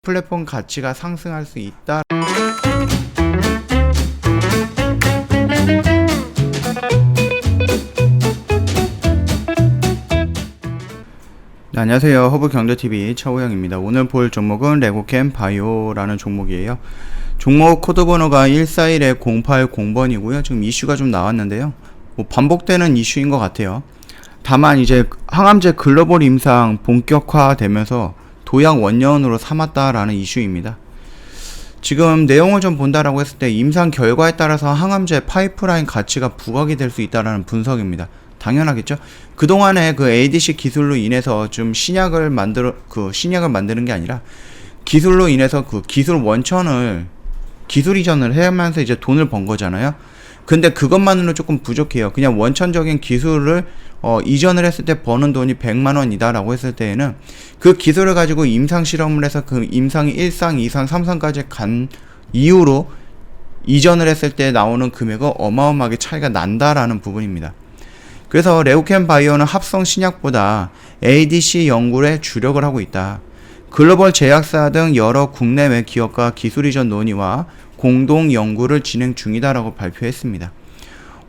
플랫폼 가치가 상승할 수 있다. 네, 안녕하세요. 허브경제TV 차우영입니다. 오늘 볼 종목은 레고캠 바이오라는 종목이에요. 종목 코드 번호가 141-080번이고요. 지금 이슈가 좀 나왔는데요. 반복되는 이슈인 것 같아요. 다만 이제 항암제 글로벌 임상 본격화되면서 도약 원년으로 삼았다라는 이슈입니다. 지금 내용을 좀 본다라고 했을 때 임상 결과에 따라서 항암제 파이프라인 가치가 부각이 될 수 있다라는 분석입니다. 당연하겠죠. 그동안에 그 ADC 기술로 인해서 좀 신약을 만드는 게 아니라 기술로 인해서 그 기술 원천을 기술 이전을 해야면서 이제 돈을 번 거잖아요. 근데 그것만으로 조금 부족해요. 그냥 원천적인 기술을 이전을 했을 때 버는 돈이 100만 원이다 라고 했을 때에는 그 기술을 가지고 임상 실험을 해서 그 임상이 1상, 2상, 3상까지 간 이후로 이전을 했을 때 나오는 금액은 어마어마하게 차이가 난다라는 부분입니다. 그래서 레고캠 바이오는 합성 신약보다 ADC 연구에 주력을 하고 있다. 글로벌 제약사 등 여러 국내외 기업과 기술 이전 논의와 공동 연구를 진행 중이다라고 발표했습니다.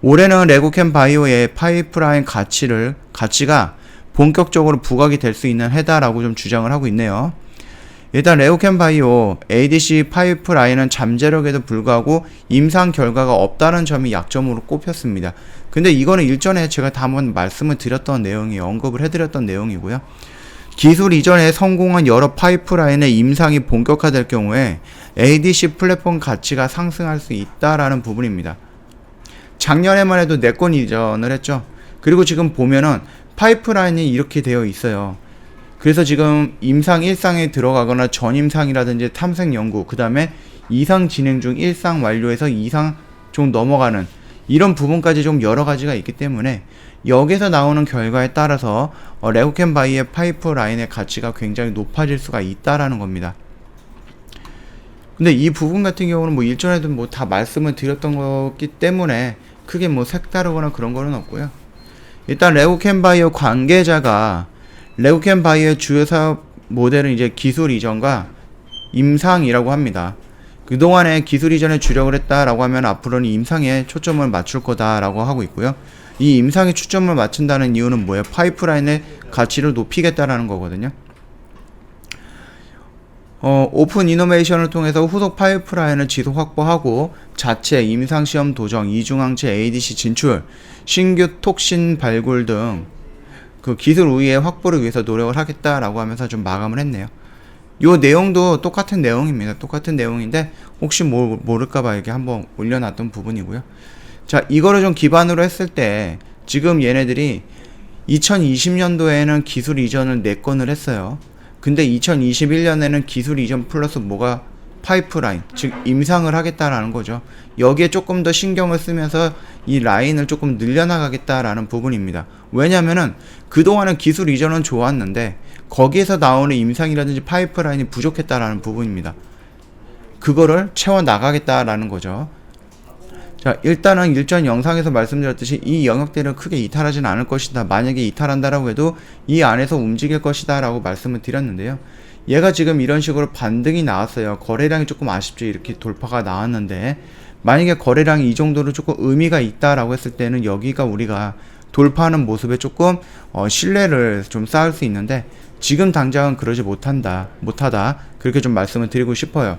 올해는 레고캠 바이오의 파이프라인 가치가 본격적으로 부각이 될 수 있는 해다라고 좀 주장을 하고 있네요. 일단 레고캠 바이오 ADC 파이프라인은 잠재력에도 불구하고 임상 결과가 없다는 점이 약점으로 꼽혔습니다. 근데 이거는 일전에 제가 다 한번 말씀을 드렸던 내용이에요. 언급을 해드렸던 내용이고요. 기술 이전에 성공한 여러 파이프라인의 임상이 본격화될 경우에 ADC 플랫폼 가치가 상승할 수 있다라는 부분입니다. 작년에만 해도 4건 이전을 했죠. 그리고 지금 보면은 파이프라인이 이렇게 되어 있어요. 그래서 지금 임상 1상에 들어가거나 전임상이라든지 탐색 연구, 그 다음에 2상 진행 중 1상 완료해서 2상 좀 넘어가는 이런 부분까지 좀 여러 가지가 있기 때문에 여기서 나오는 결과에 따라서 레고캠 바이오의 파이프라인의 가치가 굉장히 높아질 수가 있다라는 겁니다. 근데 이 부분 같은 경우는 뭐 일전에도 뭐 다 말씀을 드렸던 거기 때문에 크게 뭐 색다르거나 그런 거는 없고요. 일단 레고캠 바이오 관계자가 레고캠 바이오의 주요 사업 모델은 이제 기술 이전과 임상이라고 합니다. 그동안에 기술 이전에 주력을 했다라고 하면 앞으로는 임상에 초점을 맞출 거다라고 하고 있고요. 이 임상에 초점을 맞춘다는 이유는 뭐예요? 파이프라인의 가치를 높이겠다라는 거거든요. 오픈 이노베이션을 통해서 후속 파이프라인을 지속 확보하고 자체 임상시험 도정, 이중항체 ADC 진출, 신규 톡신 발굴 등 그 기술 우위의 확보를 위해서 노력을 하겠다라고 하면서 좀 마감을 했네요. 요 내용도 똑같은 내용입니다. 똑같은 내용인데 혹시 모를까봐 이렇게 한번 올려놨던 부분이고요. 자, 이거를 좀 기반으로 했을 때 지금 얘네들이 2020년도에는 기술 이전을 4건을 했어요. 근데 2021년에는 기술 이전 플러스 뭐가 파이프라인, 즉 임상을 하겠다라는 거죠. 여기에 조금 더 신경을 쓰면서 이 라인을 조금 늘려나가겠다라는 부분입니다. 왜냐면은 그동안은 기술 이전은 좋았는데 거기에서 나오는 임상이라든지 파이프라인이 부족했다라는 부분입니다. 그거를 채워나가겠다라는 거죠. 자, 일단은 일전 영상에서 말씀드렸듯이 이 영역대는 크게 이탈하진 않을 것이다. 만약에 이탈한다라고 해도 이 안에서 움직일 것이다 라고 말씀을 드렸는데요. 얘가 지금 이런 식으로 반등이 나왔어요. 거래량이 조금 아쉽죠. 이렇게 돌파가 나왔는데 만약에 거래량이 이 정도로 조금 의미가 있다라고 했을 때는 여기가 우리가 돌파하는 모습에 조금 신뢰를 좀 쌓을 수 있는데 지금 당장은 그러지 못하다 그렇게 좀 말씀을 드리고 싶어요.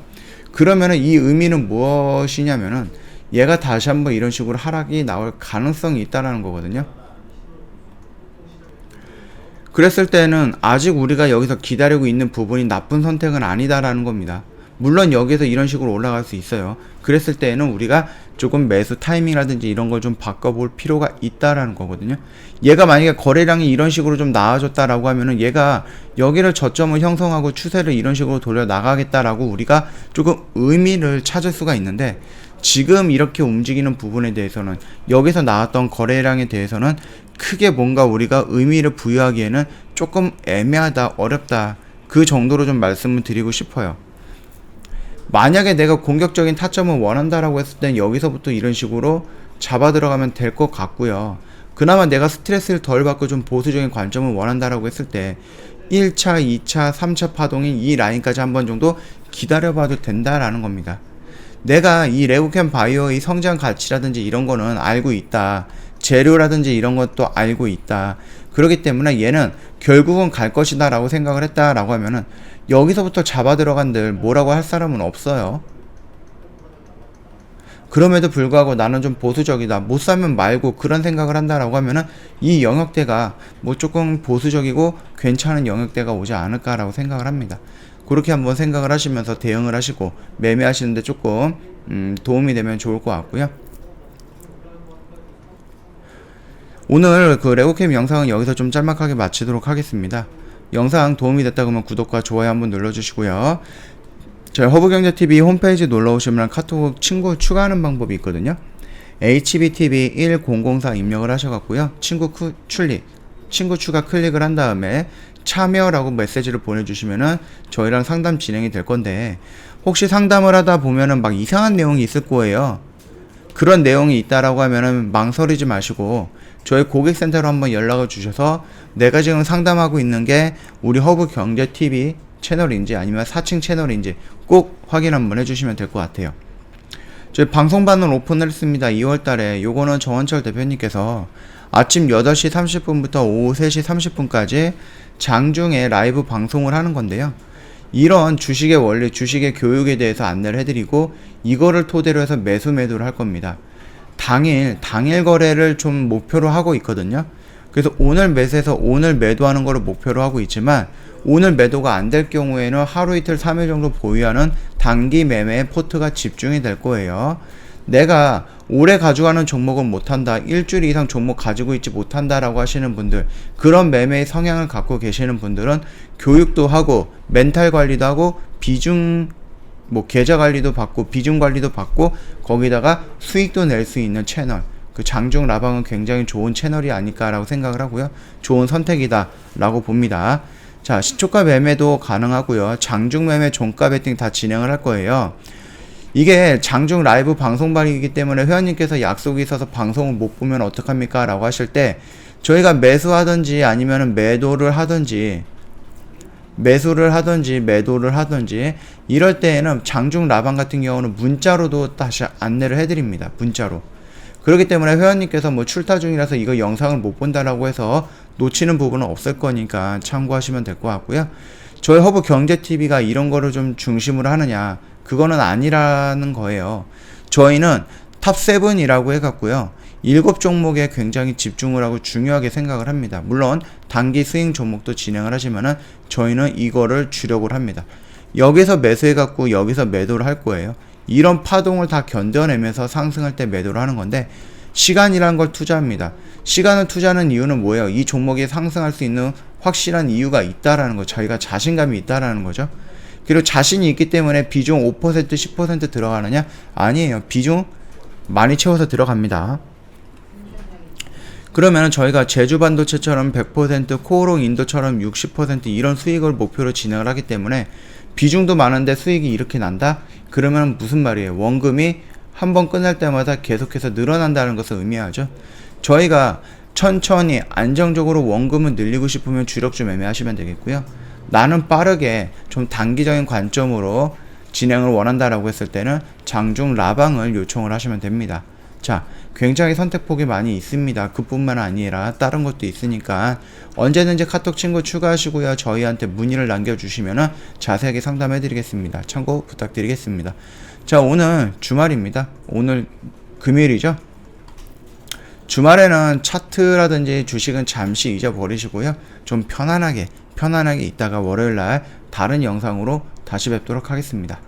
그러면은 이 의미는 무엇이냐면은 얘가 다시 한번 이런 식으로 하락이 나올 가능성이 있다라는 거거든요. 그랬을 때는 아직 우리가 여기서 기다리고 있는 부분이 나쁜 선택은 아니다라는 겁니다. 물론 여기서 이런 식으로 올라갈 수 있어요. 그랬을 때는 우리가 조금 매수 타이밍이라든지 이런 걸 좀 바꿔볼 필요가 있다라는 거거든요. 얘가 만약에 거래량이 이런 식으로 좀 나아졌다라고 하면은 얘가 여기를 저점을 형성하고 추세를 이런 식으로 돌려 나가겠다라고 우리가 조금 의미를 찾을 수가 있는데 지금 이렇게 움직이는 부분에 대해서는 여기서 나왔던 거래량에 대해서는 크게 뭔가 우리가 의미를 부여하기에는 조금 애매하다, 어렵다 그 정도로 좀 말씀을 드리고 싶어요. 만약에 내가 공격적인 타점을 원한다라고 했을 땐 여기서부터 이런 식으로 잡아 들어가면 될 것 같고요. 그나마 내가 스트레스를 덜 받고 좀 보수적인 관점을 원한다라고 했을 때 1차, 2차, 3차 파동인 이 라인까지 한번 정도 기다려봐도 된다라는 겁니다. 내가 이 레고캠 바이오의 성장 가치라든지 이런 거는 알고 있다. 재료라든지 이런 것도 알고 있다. 그렇기 때문에 얘는 결국은 갈 것이다 라고 생각을 했다라고 하면은 여기서부터 잡아 들어간들 뭐라고 할 사람은 없어요. 그럼에도 불구하고 나는 좀 보수적이다. 못 사면 말고 그런 생각을 한다라고 하면은 이 영역대가 뭐 조금 보수적이고 괜찮은 영역대가 오지 않을까라고 생각을 합니다. 그렇게 한번 생각을 하시면서 대응을 하시고 매매하시는데 조금 도움이 되면 좋을 것 같고요. 오늘 그 레고캠 영상은 여기서 좀 짤막하게 마치도록 하겠습니다. 영상 도움이 됐다 그러면 구독과 좋아요 한번 눌러주시고요. 저희 허브경제TV 홈페이지 놀러오시면 카톡 친구 추가하는 방법이 있거든요. HBTV1004 입력을 하셔갖고요. 친구 추가 클릭을 한 다음에 참여라고 메시지를 보내주시면은 저희랑 상담 진행이 될 건데, 혹시 상담을 하다 보면은 막 이상한 내용이 있을 거예요. 그런 내용이 있다라고 하면은 망설이지 마시고 저희 고객센터로 한번 연락을 주셔서 내가 지금 상담하고 있는 게 우리 허브경제TV 채널인지 아니면 사칭 채널인지 꼭 확인 한번 해주시면 될 것 같아요. 저희 방송반을 오픈을 했습니다. 2월달에. 요거는 정원철 대표님께서 아침 8시 30분부터 오후 3시 30분까지 장중에 라이브 방송을 하는 건데요. 이런 주식의 원리, 주식의 교육에 대해서 안내를 해드리고 이거를 토대로 해서 매수매도를 할 겁니다. 당일 거래를 좀 목표로 하고 있거든요. 그래서 오늘 매수해서 오늘 매도하는 거를 목표로 하고 있지만 오늘 매도가 안 될 경우에는 하루 이틀 3일 정도 보유하는 단기 매매의 포트가 집중이 될 거예요. 내가 오래 가져가는 종목은 못한다, 일주일 이상 종목 가지고 있지 못한다라고 하시는 분들, 그런 매매의 성향을 갖고 계시는 분들은 교육도 하고 멘탈 관리도 하고 비중 계좌 관리도 받고 비중 관리도 받고 거기다가 수익도 낼 수 있는 채널, 그 장중 라방은 굉장히 좋은 채널이 아닐까라고 생각을 하고요. 좋은 선택이다 라고 봅니다. 자, 시초가 매매도 가능하고요. 장중 매매, 종가 베팅 다 진행을 할 거예요. 이게 장중 라이브 방송방이기 때문에 회원님께서 약속이 있어서 방송을 못 보면 어떡합니까? 라고 하실 때 저희가 매수를 하든지 매도를 하든지 이럴 때에는 장중 라방 같은 경우는 문자로도 다시 안내를 해드립니다. 문자로. 그렇기 때문에 회원님께서 뭐 출타 중이라서 이거 영상을 못 본다라고 해서 놓치는 부분은 없을 거니까 참고하시면 될 것 같고요. 저희 허브경제TV가 이런 거를 좀 중심으로 하느냐, 그거는 아니라는 거예요. 저희는 탑7이라고 해갖고요. 7종목에 굉장히 집중을 하고 중요하게 생각을 합니다. 물론 단기 스윙 종목도 진행을 하지만은 저희는 이거를 주력을 합니다. 여기서 매수해갖고 여기서 매도를 할 거예요. 이런 파동을 다 견뎌내면서 상승할 때 매도를 하는 건데, 시간이라는 걸 투자합니다. 시간을 투자하는 이유는 뭐예요? 이 종목이 상승할 수 있는 확실한 이유가 있다라는 거, 저희가 자신감이 있다라는 거죠. 그리고 자신이 있기 때문에 비중 5% 10% 들어가느냐? 아니에요. 비중 많이 채워서 들어갑니다. 그러면 저희가 제주반도체처럼 100%, 코오롱 인도처럼 60% 이런 수익을 목표로 진행을 하기 때문에 비중도 많은데 수익이 이렇게 난다? 그러면 무슨 말이에요? 원금이 한번 끝날 때마다 계속해서 늘어난다는 것을 의미하죠. 저희가 천천히 안정적으로 원금을 늘리고 싶으면 주력주 매매하시면 되겠고요. 나는 빠르게 좀 단기적인 관점으로 진행을 원한다라고 했을 때는 장중 라방을 요청을 하시면 됩니다. 자, 굉장히 선택폭이 많이 있습니다. 그뿐만 아니라 다른 것도 있으니까 언제든지 카톡 친구 추가하시고요. 저희한테 문의를 남겨주시면 자세하게 상담해 드리겠습니다. 참고 부탁드리겠습니다. 자, 오늘 주말입니다. 오늘 금요일이죠. 주말에는 차트라든지 주식은 잠시 잊어버리시고요. 좀 편안하게 있다가 월요일날 다른 영상으로 다시 뵙도록 하겠습니다.